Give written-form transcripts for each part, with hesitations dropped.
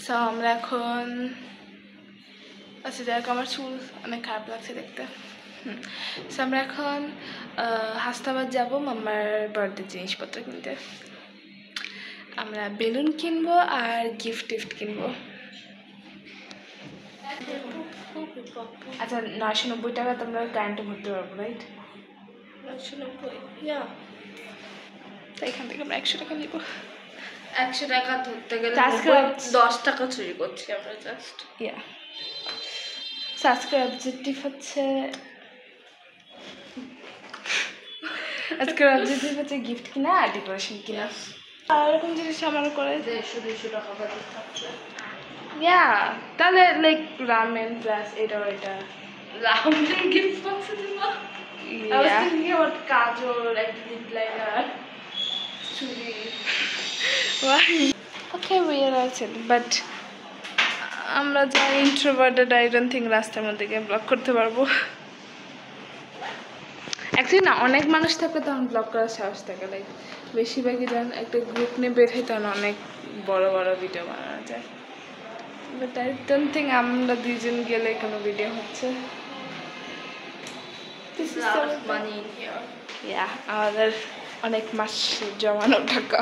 So আমরা এখন আচ্ছা যাক আমার চুল অনেক খারাপ লাগছে দেখতে। সো আমরা এখন হাসনাবাদ যাবো মাম্মার বার্থডে জিনিসপত্র কিনতে। আমরা বেলুন কিনবো আর গিফট কিনবো। আচ্ছা 990 টাকা তোমরা কারেন্টে ভরতে পারবো, রাইট? 990, তাই এখান থেকে আমরা 100 টাকা নিবো। 100 টাকা ধরতে গেলে 10 টাকা চুরি করছি আমরা জাস্ট। আজকের অবজেক্টিভ হচ্ছে গিফট কিনা আর ডেকোরেশন কিনা। আর এরকম জিনিস আমারও করে 150-200 টাকা বাজেট থাকছে। তাহলে লাইক রামেন প্লাস এটা রামেন গিফট বক্সে দিব। কাজল, একটা লিপ লাইনার, চুড়ি। ওকে রিয়েলাইজড, বাট আমরা যা ইন্ট্রোভার্টেড, আই ডোন্ট থিঙ্ক রাস্তার মধ্যে গিয়ে ব্লগ করতে পারবো। অ্যাকচুয়ালি না, অনেক মানুষ থাকলে তখন ব্লগ করার সাহস থাকে। লাইক বেশিরভাগই যখন একটা গ্রুপ নিয়ে বের হয় তখন অনেক বড় বড় ভিডিও বানানো যায়। বাট আই ডোন্ট থিঙ্ক আমরা দুইজন গেলে কোনো ভিডিও হচ্ছে। আমাদের অনেক মাস জমানো টাকা।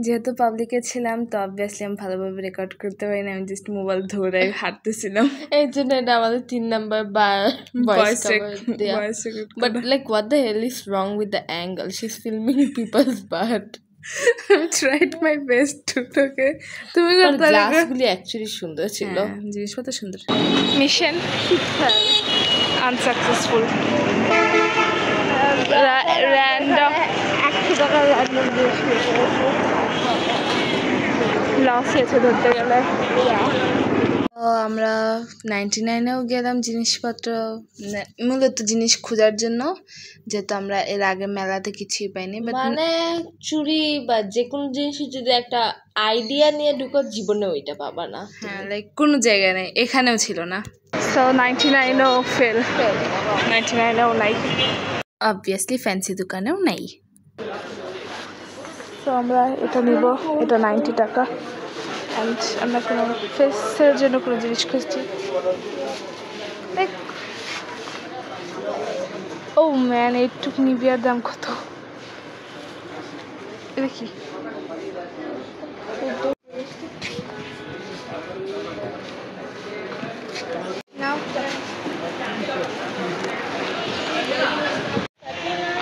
যেহেতু পাবলিকে ছিলাম তো অবভিয়াসলি আমি ভালোভাবে রেকর্ড করতে পারি না, আমি জাস্ট মোবাইল ধরে হাঁটতেছিলাম। এই জন্য এটা আমাদের 3 number voice but like what the hell is wrong with the angle, she is filming peoples but I tried my best to okay. তুমি করতে গ্লাসগুলি অ্যাকচুয়ালি সুন্দর ছিল, জিনিসপত্র সুন্দর। Mission unsuccessful. র্যান্ডম 100 টাকা র্যান্ডম লস হয়েছে ধরতে গেলে। আমরা 99-এও গেলাম জিনিসপত্র, মূলত জিনিস খোঁজার জন্য, যেহেতু আমরা এর আগে মেলাতে কিছুই পাইনি। মানে চুরি বা যে কোনো জিনিসই যদি একটা আইডিয়া নিয়ে ঢুকো জীবনে ওইটা পাবা না। লাইক কোনো জায়গায় নেই, এখানেও ছিল না। সো 99-ও ফেল, 99-এও নাই, অবভিয়াসলি ফ্যান্সি দোকানেও নাই। তো আমরা এটা নিব, এটা 90 টাকা। অ্যান্ড আমরা কোনো ফেসের জন্য কোনো জিনিস খুঁজছি। ও ম্যান, এইটুকু নিবিয়ার দাম কত দেখি।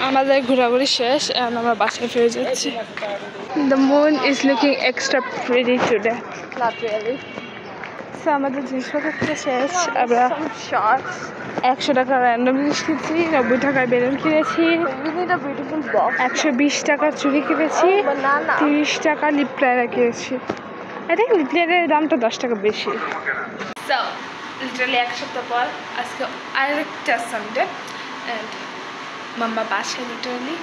আমাদের ঘোরাঘুরি শেষ, এখন আমরা বাসায় ফিরে যাচ্ছি। The moon is looking extra pretty today. Not really. So আমাদের জিনিসপত্র শেষ, আমরা 100 টাকা র্যান্ডম জিনিস কিনেছি, 90 টাকার বেলুন কিনেছি, 120 টাকার চুড়ি কিনেছি, 30 টাকা লিপ লাইনার কিনেছি। আই থিঙ্ক লিপ লাইনারের দামটা 10 টাকা বেশি। সো লিটারালি 1 সপ্তাহ পর আজকে আরেকটা সানডে, অ্যান্ড মাম্মা বাসায় লিটারালি।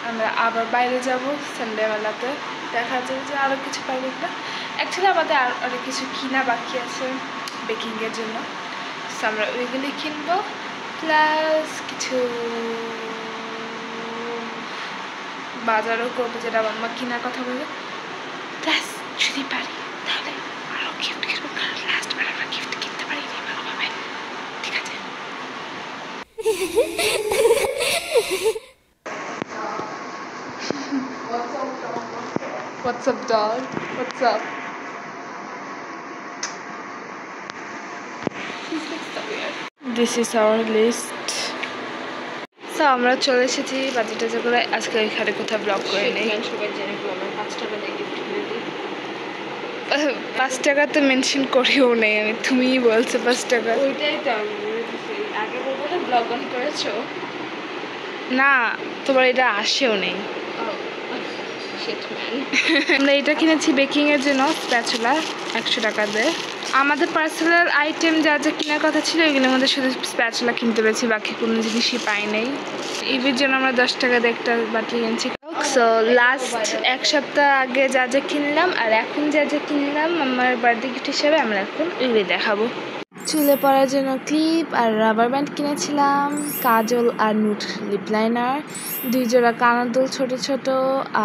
আমরা আবার বাইরে যাব সানডে বেলাতে, দেখা যাবে যে আরও কিছু পাইলে কিনা। অ্যাকচুয়ালি আমাদের আর অনেক কিছু কিনা বাকি আছে বেকিংয়ের জন্য, সো আমরা ওইগুলি কিনবো, প্লাস কিছু বাজারও করবো যেটা মাম্মা কেনার কথা বলবে। প্লাস যদি পারি তাহলে আরও গিফট কিনবো, কারণ লাস্ট বার আমরা গিফট কিনতে পারিনি ভালোভাবে। ঠিক আছে। What's up, dog? What's up? This is our list. So আমরা চলে এসেছি বাজেটে করে। আজকে এখানে কোথাও ব্লগ করে নেই। 5 টাকা তো মেনশন করেও নেই আমি, তুমিই বলছো 5 টাকা। ওইটাই তো আগে বলবো না ব্লগ অন করেছো না, তোমার এটা আসেও নেই। আমরা এটা কিনেছি বেকিংয়ের জন্য, স্প্যাচুলা 100 টাকা দিয়ে। আমাদের পার্সোনাল আইটেম যা যা কেনার কথা ছিল এগুলোর মধ্যে শুধু স্প্যাচুলা কিনতে পেরেছি, বাকি কোনো জিনিসই পাই নাই। ইভির জন্য আমরা 10 টাকা দিয়ে একটা বাটি কিনছি। সো লাস্ট 1 সপ্তাহ আগে যা যা কিনলাম আর এখন যা যা কিনলাম আমার বার্থডে গিফট হিসেবে আমরা এখন এগুলি দেখাবো। চুলে পরার জন্য ক্লিপ আর রাবার ব্যান্ড কিনেছিলাম, কাজল আর নুট লিপ লাইনার, 2 জোড়া কানের দুল ছোট ছোট,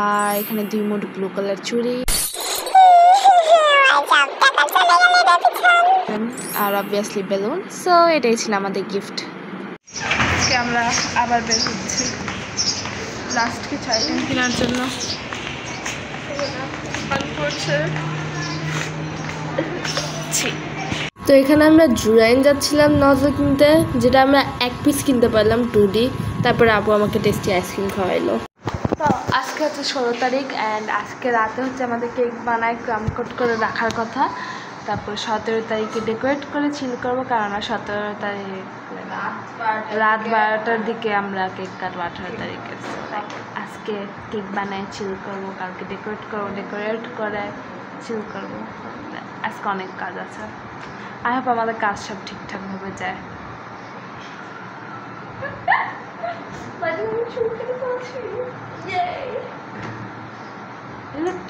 আর এখানে 2 মুঠ ব্লু কালার চুড়ি। আর অবভিয়াসলি বেলুন। সো এটাই ছিল আমাদের গিফট। আজকে আমরা আবার বের হচ্ছি লাস্ট কিছু আইটেম কেনার জন্য। তো এখানে আমরা জুরাইন যাচ্ছিলাম নজল কিনতে, যেটা আমরা 1 পিস কিনতে পারলাম 2D। তারপরে আপু আমাকে টেস্টি আইসক্রিম খাওয়াইলো। তো আজকে হচ্ছে 16 তারিখ অ্যান্ড আজকে রাতে হচ্ছে আমাদের কেক বানায় ক্রাম কোট করে রাখার কথা। তারপর 17 তারিখে ডেকোরেট করে চিল করবো, কারণ 17 তারিখ রাত 12টার দিকে আমরা কেক কাটবো। 18 তারিখে আজকে কেক বানায় চিল করবো, কালকে ডেকোরেট করবো, ডেকোরেট করে চিল করবো। আজকে অনেক কাজ আছে। আই হোপ আমাদের কাজ সব ঠিকঠাকভাবে যায়।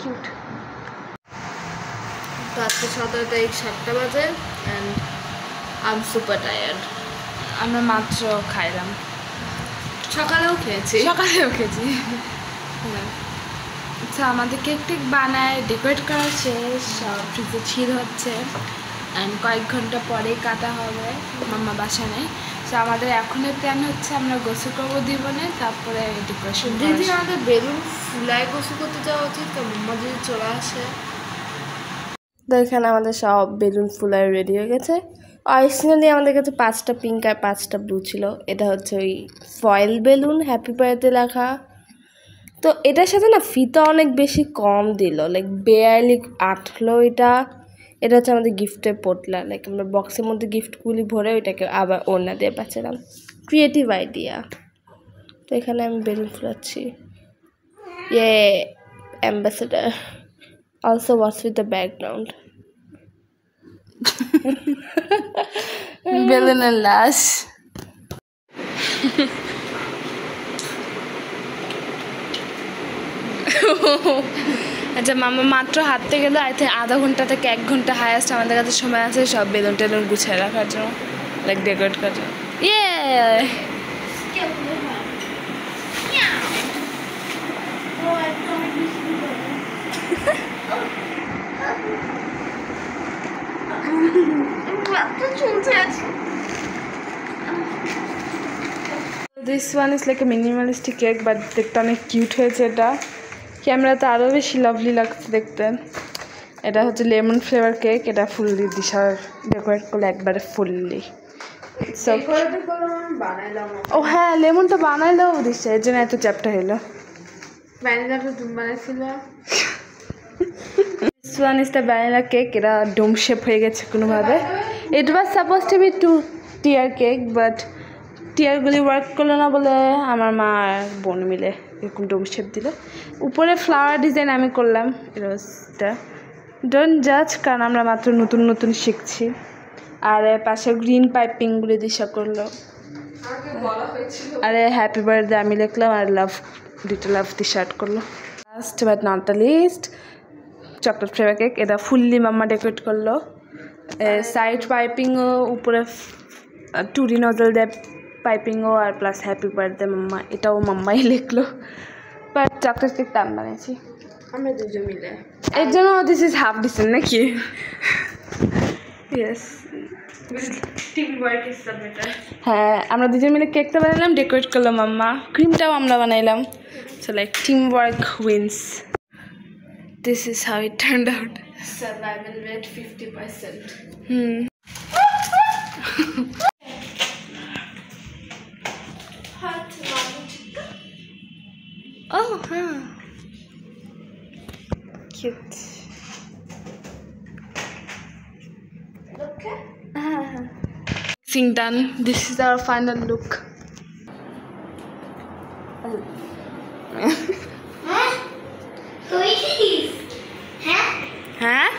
কিউট। তো আজকে 17 তারিখ 7টা বাজে and I am super tired. আমরা মাত্র খাইলাম, সকালেও খেয়েছি। আচ্ছা, আমাদের কেক টেক বানায় ডেকোরেট করা শেষ, সব ফ্রিজে ছিল হচ্ছে অ্যান্ড কয়েক ঘন্টা পরেই কাটা হবে। মাম্মা বাসা নেই। তো আমাদের এখনের প্ল্যান হচ্ছে আমরা গোসল করবো দিবনে, তারপরে ডেকোরেশন। দিদি আমাদের বেলুন ফুলায় গোসল করতে যাওয়া উচিত, তো মাম্মা যদি চলে আসে। তো এখানে আমাদের সব বেলুন ফুলায় রেডি হয়ে গেছে। অরিজিনালি আমাদের কাছে 5টা পিঙ্ক আর 5টা ব্লু ছিল। এটা হচ্ছে ওই ফয়েল বেলুন, হ্যাপি বার্থডে লেখা। তো এটার সাথে না ফিতা অনেক বেশি কম দিল, লাইক বেয়ারলি আটলো। এটা হচ্ছে আমাদের গিফটের পোটলা, লাইক আমরা বক্সের মধ্যে গিফটগুলি ভরে ওইটাকে আবার ওড়না দিয়ে বাঁচালাম। Creative idea. তো এখানে আমি বেলুন ফুলাচ্ছি। Ambassador also waits with the background. বেলুনের লাশ। আচ্ছা, মামা মাত্র হাঁটতে গেলে আধা ঘন্টা থেকে 1 ঘন্টা হাইয়েস্ট আমাদের কাছে সময় আছে সব বেলুন টেলুন গুছিয়ে রাখার জন্য, লাইক ডেকোরেট করার জন্য। This one is like a minimalistic cake, but দেখতে অনেক কিউট হয়েছে। এটা ক্যামেরাতে আরও বেশি লাভলি লাগছে দেখতে। এটা হচ্ছে লেমন ফ্লেভার কেক। এটা ফুললি দিশার ডেকোরেট করলে একবারে ফুললি। ও হ্যাঁ, লেমনটা বানাইলেও দিচ্ছে, এর জন্য এত চ্যাপটা হলো। ভ্যানিলাটা তুমি বানাইছিলে। This one is the vanilla cake. এটা ডোম শেপ হয়ে গেছে কোনোভাবে। It was supposed to be 2-tier cake, but টিয়ারগুলি ওয়ার্ক করলো না বলে আমার মা আর বোন মিলে এরকম ডোম শেপ দিল। উপরে ফ্লাওয়ার ডিজাইন আমি করলাম রোজটা। ডোন্ট জাজ, কারণ আমরা মাত্র নতুন শিখছি। আর পাশে গ্রিন পাইপিংগুলি দিশা করলো। আরে হ্যাপি বার্থডে আমি লিখলাম, আর দুটো লাভ দিশা অ্যাড করলো। Last but not the list, chocolate flavour cake. এটা ফুললি মাম্মা ডেকোরেট করলো। সাইড পাইপিংও, উপরে 2D নজল দেয় পাইপিংও, আর প্লাস হ্যাপি বার্থডে মাম্মা, এটাও মাম্মাই লিখলো। বাট চকলেট কেকটা আমি বানিয়েছি, আমরা দুজন মিলে। এর জন্য দিস ইজ হাফ ডিসেন্ট নাকি? Yes, team work is the better. হ্যাঁ, আমরা দুজন মিলে কেকটা বানালাম, ডেকোরেট করলাম মাম্মা, ক্রিমটাও আমরা বানাইলাম। So like team work wins. This is how it turned out. Survival rate 50%। Oh, huh. Cute. Okay. Mixing done. This is our final look. হ্যাঁ,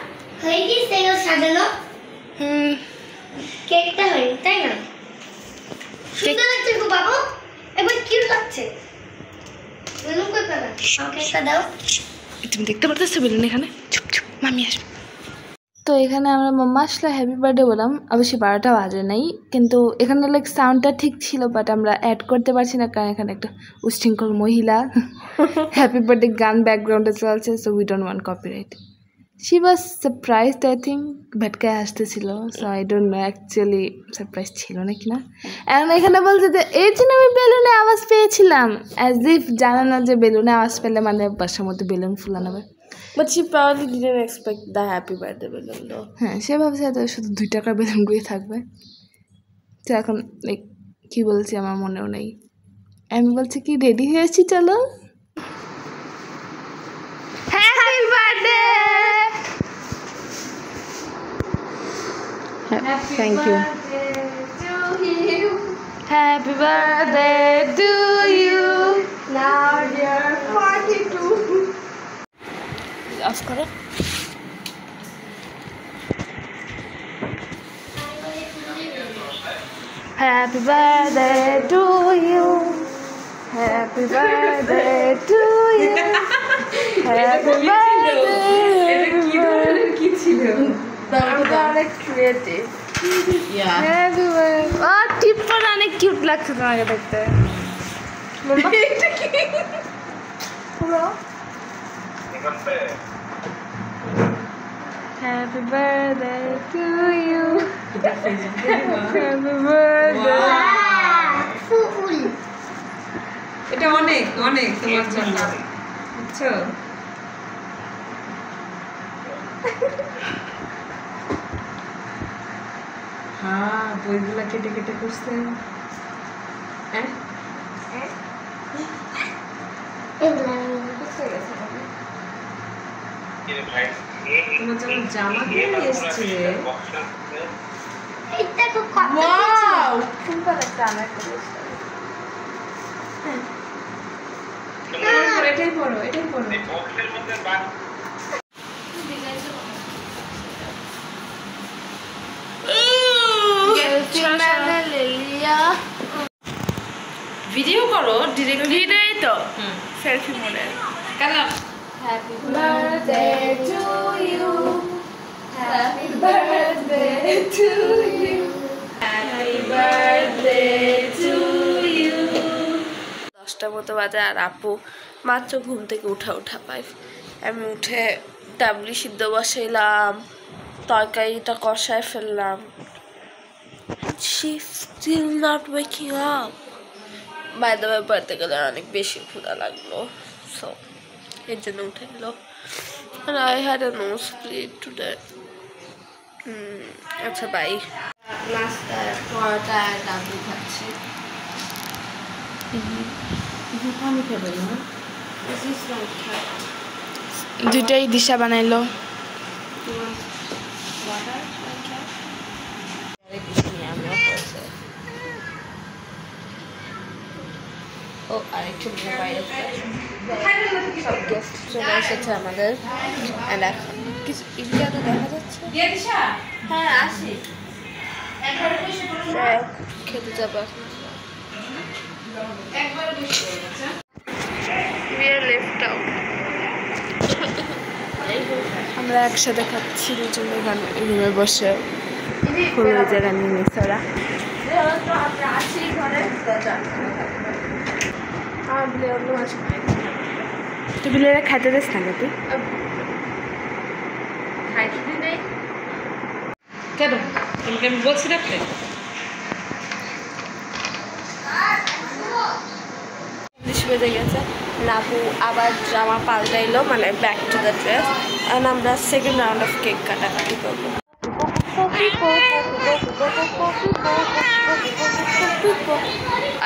হয়ে গেছে সাজানো। কেকটা হয়নি, তাই না? সুন্দর লাগছে গো বাবু, একবার কিউট লাগছে। বেলুন কই পাবে? কেকটা দাও। তুমি দেখতে পারতেছো বেলুন এখানে? চুপ চুপ, মামি আসবে। তো এখানে আমরা মাম্মা আসলে হ্যাপি বার্থডে বললাম, অবশ্যই 12টা বাজে নাই, কিন্তু এখানে লাইক সাউন্ডটা ঠিক ছিল, বাট আমরা অ্যাড করতে পারছি না কারণ এখানে একটা উশৃঙ্খল মহিলা হ্যাপি বার্থডে গান ব্যাকগ্রাউন্ডে চলছে, so we don't want copyright. She was surprised, I think. ভেটকায় আসতেছিল, so I don't know actually surprise ছিল নাকি না। এখন এখানে বলছে যে এর জন্য আমি বেলুনে আওয়াজ পেয়েছিলাম, as if জানে না যে বেলুনে আওয়াজ পেলে মানে বাসার মধ্যে বেলুন ফুলানো হবে। But she probably didn't expect the happy birthday balloon though. হ্যাঁ, সে ভাবছে হয়তো শুধু 2 টাকার বেলুনগুলোই থাকবে। তো এখন কি বলছি আমার মনেও নেই। আমি বলছি কি রেডি হয়েছি, চলো। Happy birthday. Thank you. Happy birthday to you. Now you're 42. Off করো। Happy birthday to you. Happy birthday to you. Happy birthday. কি ছিল? আমরা অনেক creative. Happy birthday. টিপটা অনেক কিউট লাগছে তোমাকে দেখতে। এটা কি? হলো? Happy birthday to you. Happy birthday. ফুল এটা অনেক অনেক তোমার জন্য বুঝছো হ্যাঁ বইগুলা কেটে কেটে করছে হ্যাঁ তোমার জন্য জামা কিনে নিয়ে এসছে এটা তো কত ওয়াও সিম্পল একটা আমার এটাই পড়ো এটাই পড়ো ভিডিও করো ডিরেক্ট ভিডিওই তো সেলফি মোডে। কেন Happy birthday to you. Happy birthday to you. Happy birthday to you. 10টার মতো বাজে আর আপু মাত্র ঘুম থেকে উঠা পায় আমি উঠে ডাবলি সিদ্ধ বসাইলাম তরকারিটা কষায় ফেললাম she still not waking up by the way বাড়তে গেলে অনেক বেশি ক্ষুধা লাগলো so এর জন্য উঠে গেল and I had a nosebleed today আচ্ছা বাই নাস্তা পরোটা আর ডাবলি খাচ্ছি পানি খাবে না দুইটাই দিশা বানাইলো। ও আরেকটু মোবাইল সব গেস্ট চলে এসেছে আমাদের কিছু ইন্ডিয়াতে দেখা যাচ্ছে হ্যাঁ আসি খেতে যাবো আমরা একসাথে খাচ্ছি দুজনে রুমে বসে ফুলের জায়গা নিয়ে নিচ্ছে ওরা। টেবিলেরা খাইতে দিস না তুই কেন তোমাকে আমি বলছি রাখতে বেজে গেছে আপু আবার জামা পাল্টাইলো মানে back to the dress and আমরা সেকেন্ড রাউন্ড অফ কেক কাটাকাটি করবো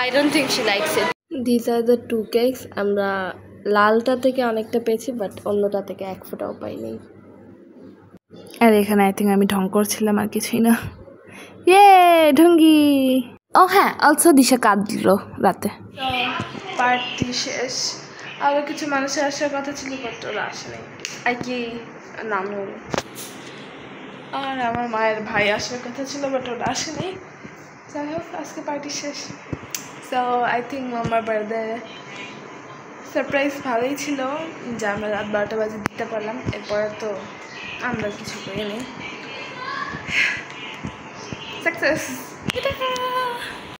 I don't think she likes it. These are the two cakes. আমরা লালটা থেকে অনেকটা পেয়েছি বাট অন্যটা থেকে এক ফোঁটাও পাইনি আর এখানে আই থিঙ্ক আমি ঢং করছিলাম আর কিছুই না। ইয়ে ঢঙ্গি। ও হ্যাঁ অলসো দিশা কাঁদলো রাতে। পার্টি শেষ আরও কিছু মানুষের আসার কথা ছিল বাট ওরা আসেনি আর কি নাম হলো আর আমার মায়ের ভাই আসার কথা ছিল বাট ওরা আসেনি। যাই হোক আজকে পার্টি শেষ সো আই থিঙ্ক আমার বার্থডে সারপ্রাইজ ভালোই ছিল যে আমরা রাত 12টা বাজে দিতে পারলাম এরপরে তো আমরা কিছু করিনি সাকসেস।